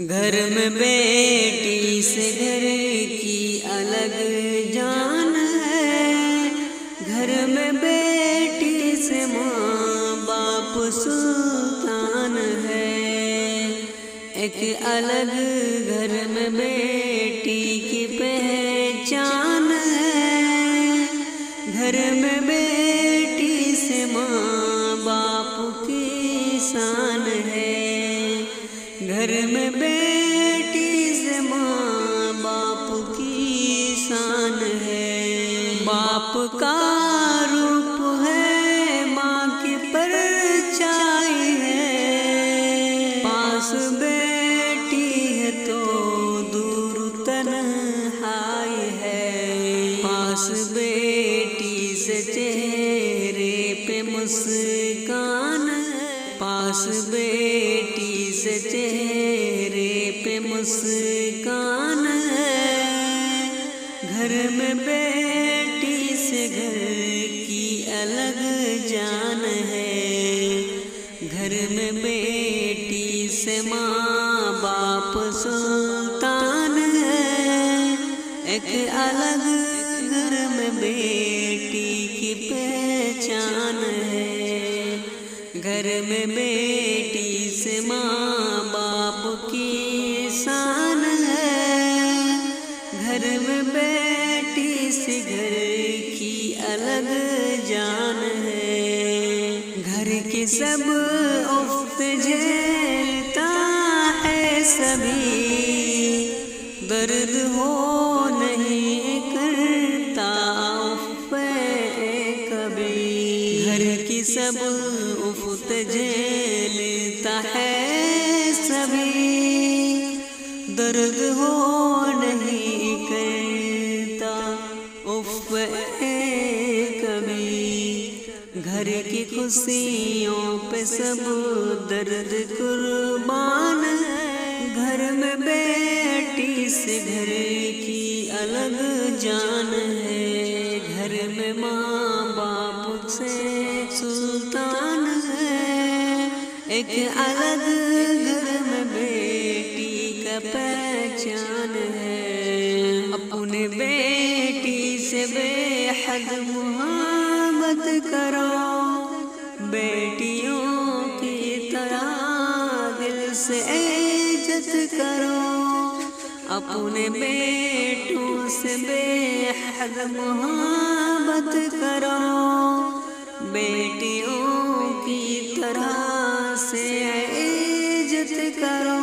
گھر میں بیٹی سے گھر کی الگ جان ہے، گھر میں بیٹی سے ماں باپ سلطان ہے، ایک الگ گھر میں بیٹی کی پہچان ہے، گھر میں بیٹی سے ماں باپ کی شان ہے، گھر میں بیٹی سے ماں باپ کی شان ہے، باپ کا روپ ہے ماں کی پرچھائی ہے، پاس بیٹی ہے تو دور تنہائی ہے، پاس بیٹی سے چہرے پہ مسکان ہے، پاس بیٹی سے چہرے پہ مسکان ہے، گھر میں بیٹی سے گھر کی الگ جان ہے، گھر میں بیٹی سے ماں باپ سلطان ہے، ایک الگ گھر میں بیٹی کی پہچان ہے، گھر میں بیٹی سے ماں باپ کی شان ہے، گھر میں بیٹی سے گھر کی الگ جان ہے، گھر کے سب افت جھیلتا ہے سبھی، درد ہو نہیں کرتا اف کبھی، گھر کی سب افت جھیلتا ہے سبھی، درد ہو نہیں کرتا اف کبھی، گھر کی خوشیوں پہ سب درد قربان ہے، گھر میں بیٹی سے گھر کی الگ جان ہے، گھر میں ماں باپ سے سلطان ہے، ایک الگ گھر میں بیٹی کا پہچان ہے، اپنے بیٹی سے بے حد محبت کرو، بیٹیوں کی طرح دل سے عزت کرو، اپنے بیٹوں سے بے حد محبت کرو، بیٹیوں کی طرح سے عزت کرو،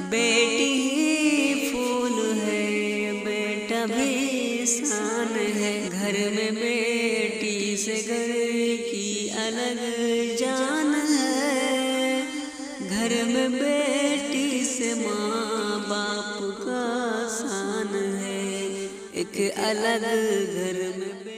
بیٹی ہی پھول ہے بیٹا بھی شان ہے، گھر میں بیٹی سے گھر کی الگ جان ہے، گھر میں بیٹی سے ماں باپ کا شان ہے، ایک الگ گھر میں